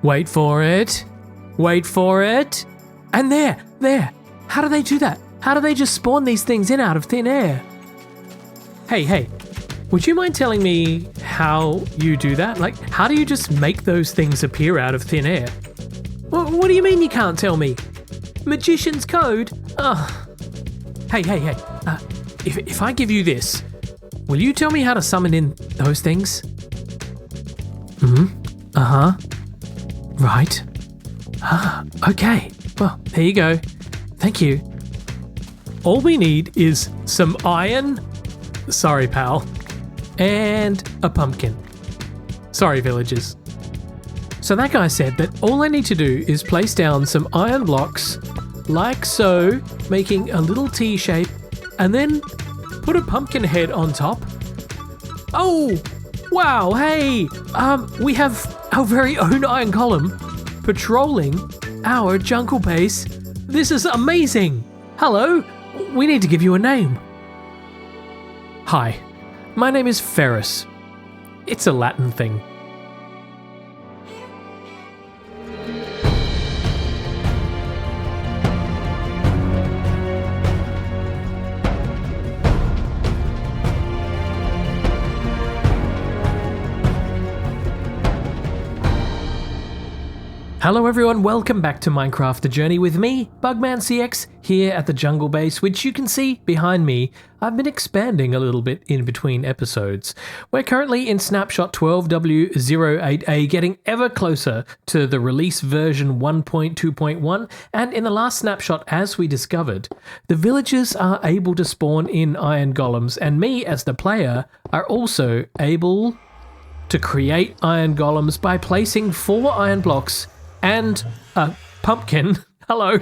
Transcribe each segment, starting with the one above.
Wait for it. Wait for it. And there. How do they do that? How do they just spawn these things in out of thin air? Hey, would you mind telling me how you do that? Like, how do you just make those things appear out of thin air? What do you mean you can't tell me? Magician's code? Hey. If I give you this, will you tell me how to summon in those things? Right. Okay. Well, there you go. Thank you. All we need is some iron. Sorry, pal. And a pumpkin. Sorry, villagers. So that guy said that all I need to do is place down some iron blocks, like so, making a little T shape, and then put a pumpkin head on top. Oh, wow, hey, we have our very own iron golem patrolling our jungle base. This is amazing. Hello, we need to give you a name. Hi, my name is Ferris. It's a Latin thing. Hello everyone, welcome back to Minecraft The Journey with me, BugmanCX, here at the jungle base, which you can see behind me. I've been expanding a little bit in between episodes. We're currently in snapshot 12W08A, getting ever closer to the release version 1.2.1, and in the last snapshot, as we discovered, the villagers are able to spawn in iron golems, and me as the player are also able to create iron golems by placing 4 iron blocks and a pumpkin. Hello.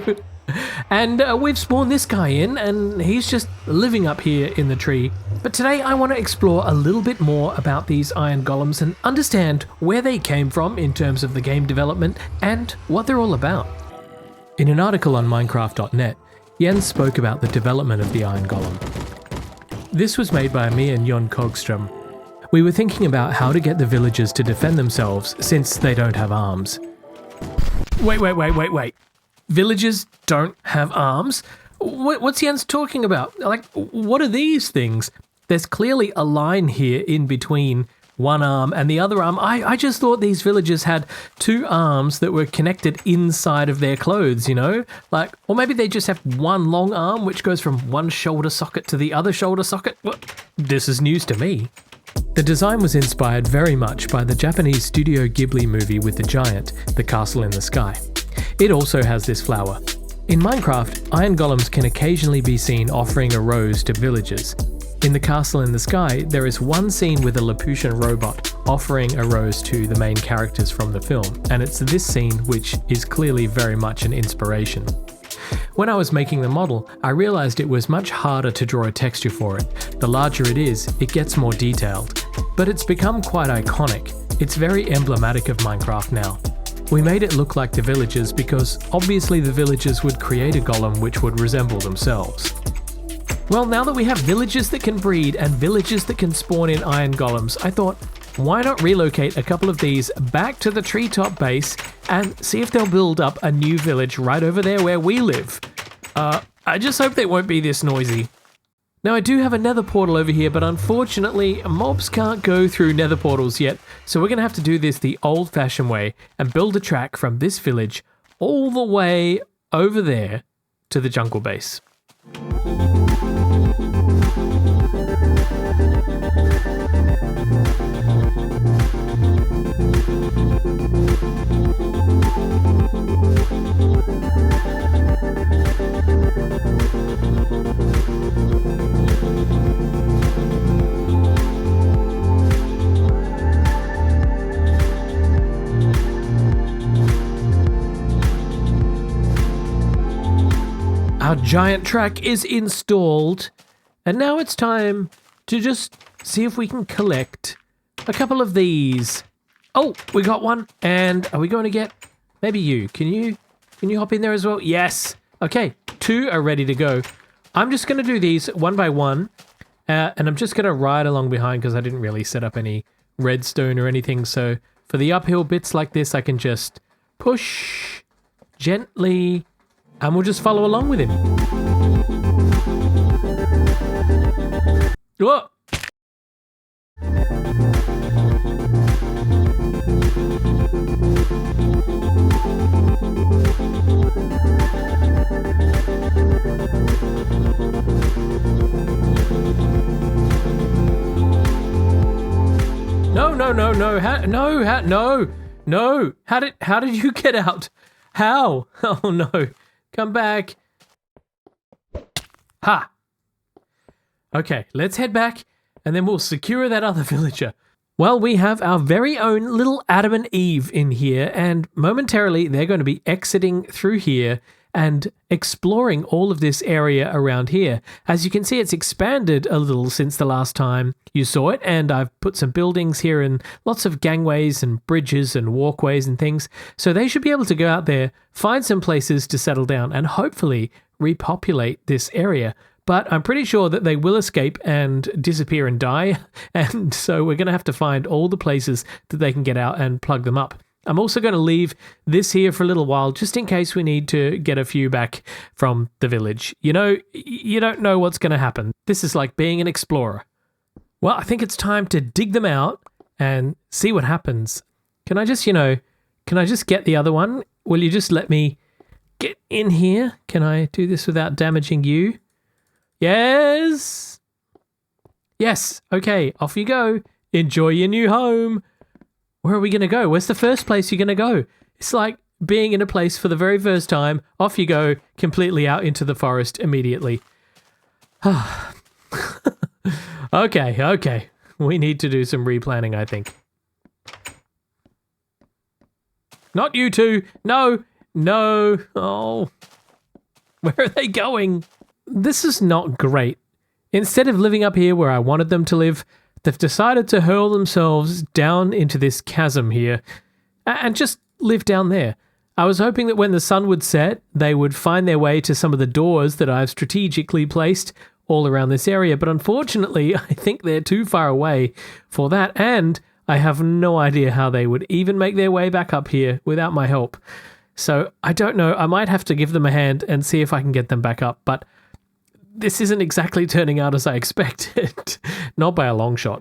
And we've spawned this guy in, and he's just living up here in the tree. But today I want to explore a little bit more about these iron golems and understand where they came from in terms of the game development and what they're all about. In an article on Minecraft.net, Jens spoke about the development of the iron golem. This was made by me and Jon Kogström. We were thinking about how to get the villagers to defend themselves since they don't have arms. Wait. Villagers don't have arms? What's Jens talking about? Like, what are these things? There's clearly a line here in between one arm and the other arm. I just thought these villagers had 2 arms that were connected inside of their clothes, you know? Like, or maybe they just have one long arm which goes from one shoulder socket to the other shoulder socket. Well, this is news to me. The design was inspired very much by the Japanese Studio Ghibli movie with the giant, The Castle in the Sky. It also has this flower. In Minecraft, iron golems can occasionally be seen offering a rose to villagers. In The Castle in the Sky, there is one scene with a Laputan robot offering a rose to the main characters from the film, and it's this scene which is clearly very much an inspiration. When I was making the model, I realized it was much harder to draw a texture for it. The larger it is, it gets more detailed. But it's become quite iconic. It's very emblematic of Minecraft now. We made it look like the villagers because obviously the villagers would create a golem which would resemble themselves. Well, now that we have villagers that can breed and villagers that can spawn in iron golems, I thought, why not relocate a couple of these back to the treetop base and see if they'll build up a new village right over there where we live. I just hope they won't be this noisy. Now I do have a nether portal over here, but unfortunately mobs can't go through nether portals yet, so we're going to have to do this the old-fashioned way and build a track from this village all the way over there to the jungle base. Our giant track is installed, and now it's time to just see if we can collect a couple of these. Oh, we got one, and are we going to get maybe you? Can you hop in there as well? Yes. Okay, 2 are ready to go. I'm just going to do these one by one, and I'm just going to ride along behind because I didn't really set up any redstone or anything. So for the uphill bits like this, I can just push gently, and we'll just follow along with him. Whoa! No. How did you get out? How? Oh no. Come back. Ha. Okay, let's head back and then we'll secure that other villager. Well, we have our very own little Adam and Eve in here, and momentarily they're going to be exiting through here and exploring all of this area around here. As you can see, it's expanded a little since the last time you saw it, and I've put some buildings here and lots of gangways and bridges and walkways and things. So they should be able to go out there, find some places to settle down, and hopefully repopulate this area. But I'm pretty sure that they will escape and disappear and die, and so we're going to have to find all the places that they can get out and plug them up. I'm also going to leave this here for a little while, just in case we need to get a few back from the village. You know, you don't know what's going to happen. This is like being an explorer. Well, I think it's time to dig them out and see what happens. Can I just get the other one? Will you just let me get in here? Can I do this without damaging you? Yes. Yes. Okay, off you go. Enjoy your new home. Where are we going to go? Where's the first place you're going to go? It's like being in a place for the very first time. Off you go, completely out into the forest immediately. Okay. We need to do some replanning, I think. Not you two. No. Oh. Where are they going? This is not great. Instead of living up here where I wanted them to live, they've decided to hurl themselves down into this chasm here and just live down there. I was hoping that when the sun would set, they would find their way to some of the doors that I've strategically placed all around this area, but unfortunately, I think they're too far away for that, and I have no idea how they would even make their way back up here without my help. So I don't know. I might have to give them a hand and see if I can get them back up, but this isn't exactly turning out as I expected. Not by a long shot.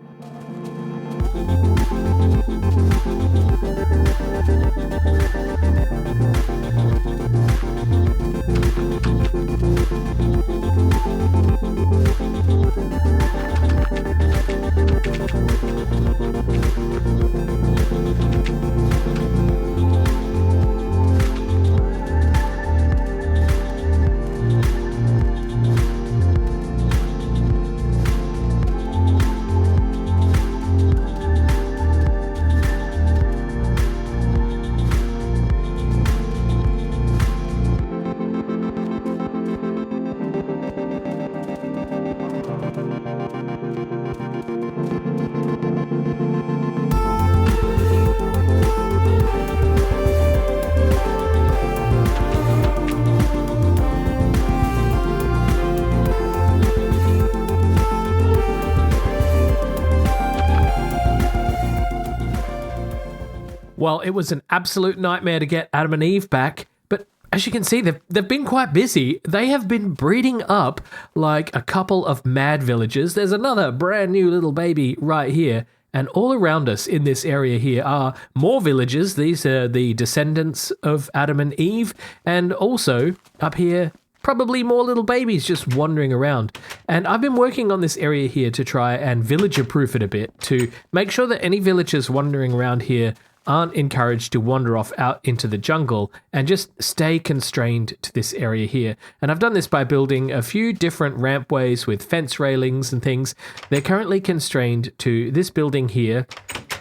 Well, it was an absolute nightmare to get Adam and Eve back, but as you can see, they've been quite busy. They have been breeding up like a couple of mad villagers. There's another brand new little baby right here, and all around us in this area here are more villagers. These are the descendants of Adam and Eve, and also up here, probably more little babies just wandering around. And I've been working on this area here to try and villager-proof it a bit, to make sure that any villagers wandering around here aren't encouraged to wander off out into the jungle and just stay constrained to this area here. And I've done this by building a few different rampways with fence railings and things. They're currently constrained to this building here.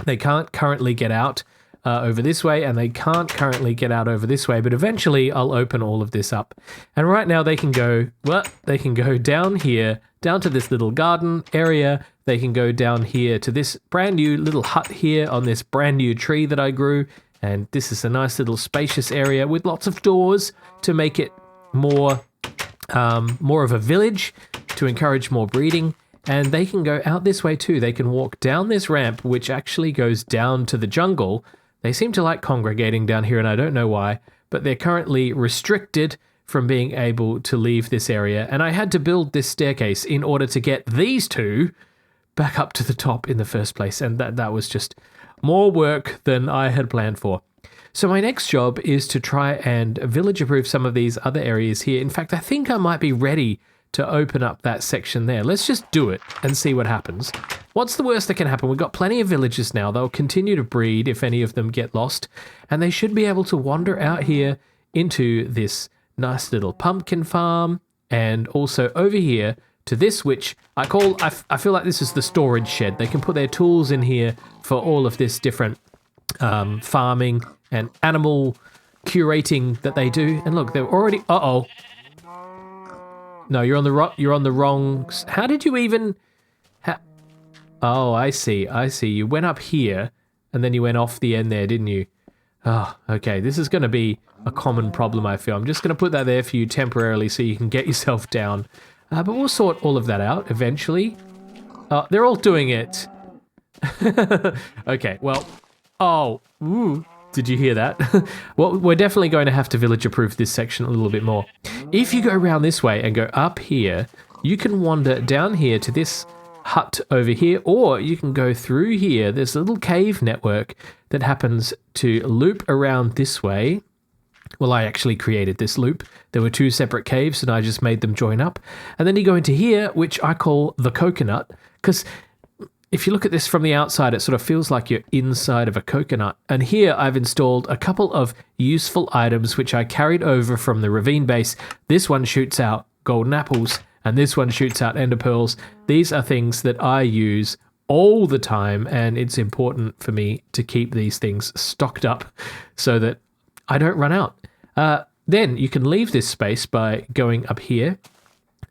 They can't currently get out over this way, and they can't currently get out over this way, but eventually I'll open all of this up. And right now they can go down here, down to this little garden area. They can go down here to this brand new little hut here on this brand new tree that I grew. And this is a nice little spacious area with lots of doors to make it more of a village, to encourage more breeding. And they can go out this way too. They can walk down this ramp, which actually goes down to the jungle. They seem to like congregating down here, and I don't know why, but they're currently restricted from being able to leave this area. And I had to build this staircase in order to get these two back up to the top in the first place. And that was just more work than I had planned for. So my next job is to try and village-approve some of these other areas here. In fact, I think I might be ready to open up that section there. Let's just do it and see what happens. What's the worst that can happen? We've got plenty of villagers now. They'll continue to breed if any of them get lost, and they should be able to wander out here into this nice little pumpkin farm, and also over here to this, which I feel like this is the storage shed. They can put their tools in here for all of this different farming and animal curating that they do. And look, they're already... Uh-oh. No, you're on the wrong... How did you even... Oh, I see. You went up here, and then you went off the end there, didn't you? Oh, okay. This is going to be a common problem, I feel. I'm just going to put that there for you temporarily so you can get yourself down. But we'll sort all of that out eventually. They're all doing it. Okay, well... Oh, ooh. Did you hear that? Well, we're definitely going to have to village-approve this section a little bit more. If you go around this way and go up here, you can wander down here to this hut over here, or you can go through here. There's a little cave network that happens to loop around this way. Well, I actually created this loop. There were two separate caves, and I just made them join up. And then you go into here, which I call the coconut, because... if you look at this from the outside, it sort of feels like you're inside of a coconut. And here I've installed a couple of useful items which I carried over from the ravine base. This one shoots out golden apples, and this one shoots out ender pearls. These are things that I use all the time, and it's important for me to keep these things stocked up so that I don't run out. Then you can leave this space by going up here,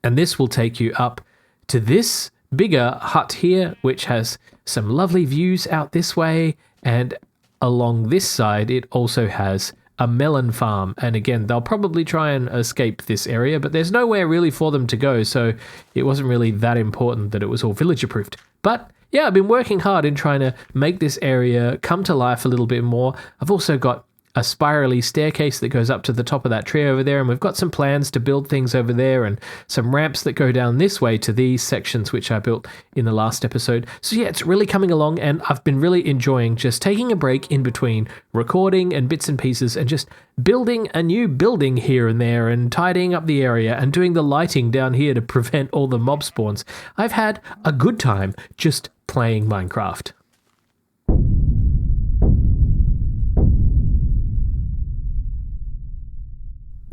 and this will take you up to this bigger hut here, which has some lovely views out this way, and along this side it also has a melon farm. And again, they'll probably try and escape this area, but there's nowhere really for them to go, so it wasn't really that important that it was all village approved. But yeah, I've been working hard in trying to make this area come to life a little bit more. I've also got a spirally staircase that goes up to the top of that tree over there, and we've got some plans to build things over there and some ramps that go down this way to these sections which I built in the last episode. So yeah, it's really coming along, and I've been really enjoying just taking a break in between recording and bits and pieces and just building a new building here and there and tidying up the area and doing the lighting down here to prevent all the mob spawns. I've had a good time just playing Minecraft.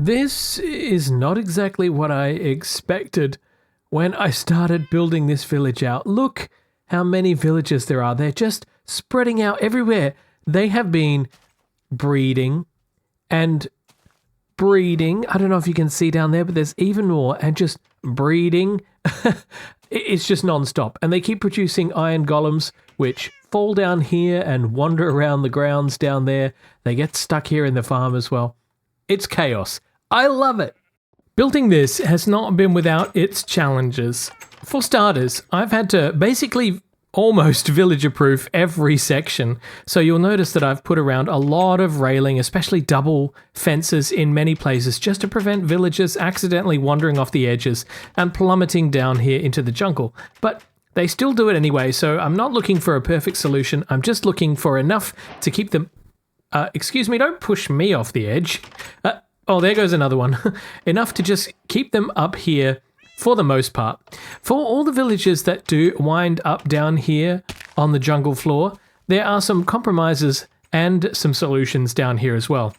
This is not exactly what I expected when I started building this village out. Look how many villages there are. They're just spreading out everywhere. They have been breeding and breeding. I don't know if you can see down there, but there's even more, and just breeding. It's just non-stop. And they keep producing iron golems, which fall down here and wander around the grounds down there. They get stuck here in the farm as well. It's chaos. I love it. Building this has not been without its challenges. For starters, I've had to basically almost village-approve every section. So you'll notice that I've put around a lot of railing, especially double fences in many places, just to prevent villagers accidentally wandering off the edges and plummeting down here into the jungle. But they still do it anyway, so I'm not looking for a perfect solution. I'm just looking for enough to keep them... excuse me, don't push me off the edge. Oh, there goes another one. Enough to just keep them up here for the most part. For all the villagers that do wind up down here on the jungle floor, there are some compromises and some solutions down here as well.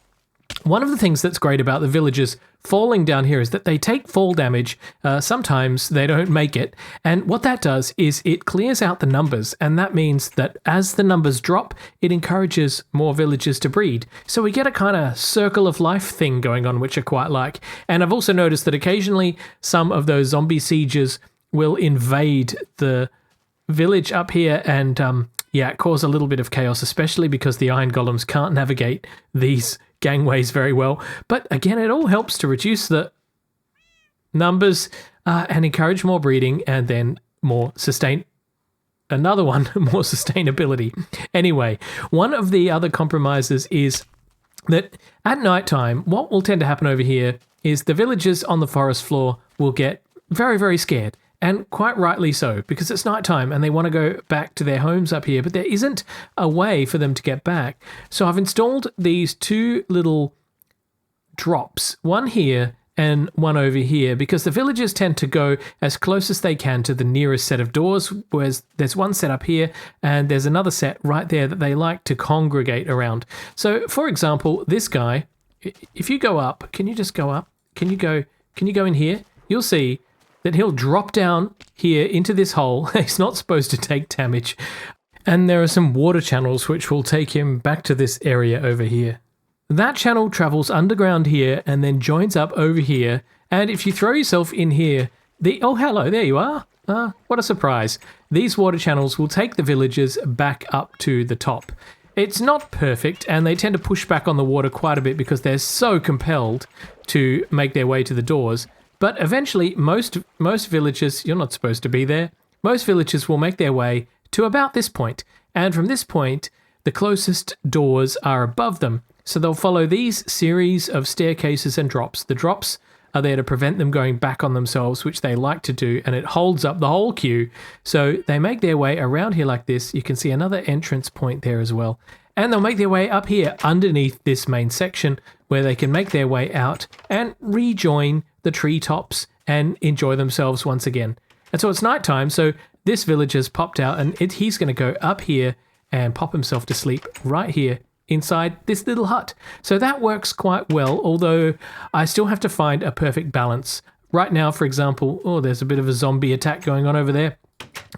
One of the things that's great about the villagers falling down here is that they take fall damage. Sometimes they don't make it. And what that does is it clears out the numbers. And that means that as the numbers drop, it encourages more villagers to breed. So we get a kind of circle of life thing going on, which I quite like. And I've also noticed that occasionally some of those zombie sieges will invade the village up here and cause a little bit of chaos, especially because the iron golems can't navigate these gangways very well. But again, it all helps to reduce the numbers and encourage more breeding and then more sustain. another one, more sustainability. Anyway, one of the other compromises is that at night time, what will tend to happen over here is the villagers on the forest floor will get very, very scared. And quite rightly so, because it's nighttime and they want to go back to their homes up here, but there isn't a way for them to get back. So I've installed these two little drops, one here and one over here, because the villagers tend to go as close as they can to the nearest set of doors, whereas there's one set up here and there's another set right there that they like to congregate around. So for example, this guy, if you go up, can you just go up? Can you go in here? You'll see that he'll drop down here into this hole. He's not supposed to take damage. And there are some water channels which will take him back to this area over here. That channel travels underground here and then joins up over here. And if you throw yourself in here, oh, hello, there you are. What a surprise. These water channels will take the villagers back up to the top. It's not perfect, and they tend to push back on the water quite a bit because they're so compelled to make their way to the doors. But eventually, most villagers, you're not supposed to be there, most villagers will make their way to about this point. And from this point, the closest doors are above them. So they'll follow these series of staircases and drops. The drops are there to prevent them going back on themselves, which they like to do, and it holds up the whole queue. So they make their way around here like this. You can see another entrance point there as well. And they'll make their way up here underneath this main section where they can make their way out and rejoin the treetops and enjoy themselves once again. And so it's nighttime, so this villager's popped out and he's going to go up here and pop himself to sleep right here inside this little hut. So that works quite well, although I still have to find a perfect balance. Right now, for example, oh, there's a bit of a zombie attack going on over there.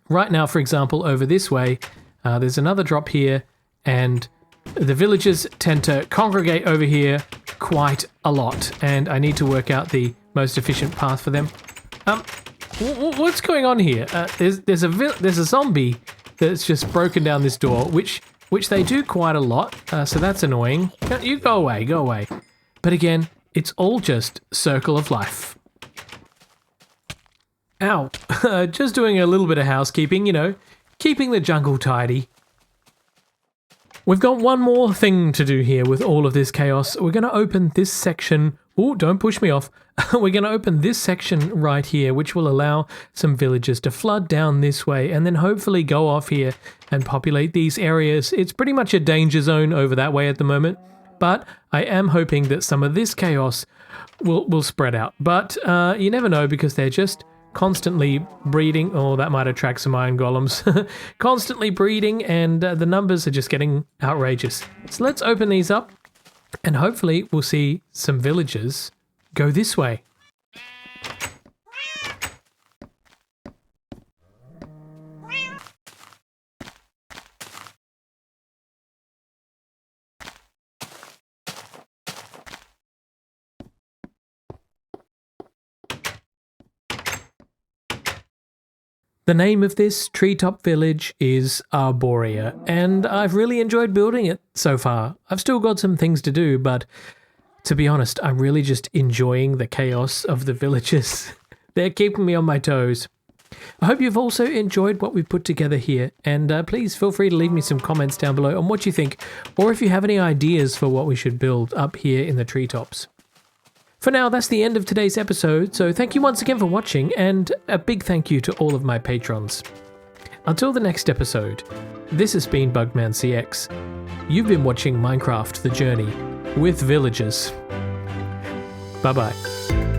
Right now, for example, over this way, there's another drop here, and the villagers tend to congregate over here quite a lot, and I need to work out the most efficient path for them. What's going on here? There's a zombie that's just broken down this door, which they do quite a lot, so that's annoying. You go away. But again, it's all just circle of life. Ow. Just doing a little bit of housekeeping, keeping the jungle tidy. We've got one more thing to do here with all of this chaos. We're going to open this section. Oh, don't push me off. We're going to open this section right here, which will allow some villagers to flood down this way and then hopefully go off here and populate these areas. It's pretty much a danger zone over that way at the moment, but I am hoping that some of this chaos will spread out. But you never know, because they're just constantly breeding. Oh, that might attract some iron golems. Constantly breeding, and the numbers are just getting outrageous. So let's open these up, and hopefully we'll see some villagers go this way. The name of this treetop village is Arborea, and I've really enjoyed building it so far. I've still got some things to do, but to be honest, I'm really just enjoying the chaos of the villagers. They're keeping me on my toes. I hope you've also enjoyed what we've put together here, and please feel free to leave me some comments down below on what you think, or if you have any ideas for what we should build up here in the treetops. For now, that's the end of today's episode, so thank you once again for watching, and a big thank you to all of my patrons. Until the next episode, this has been BugmanCX. You've been watching Minecraft The Journey with villagers. Bye-bye.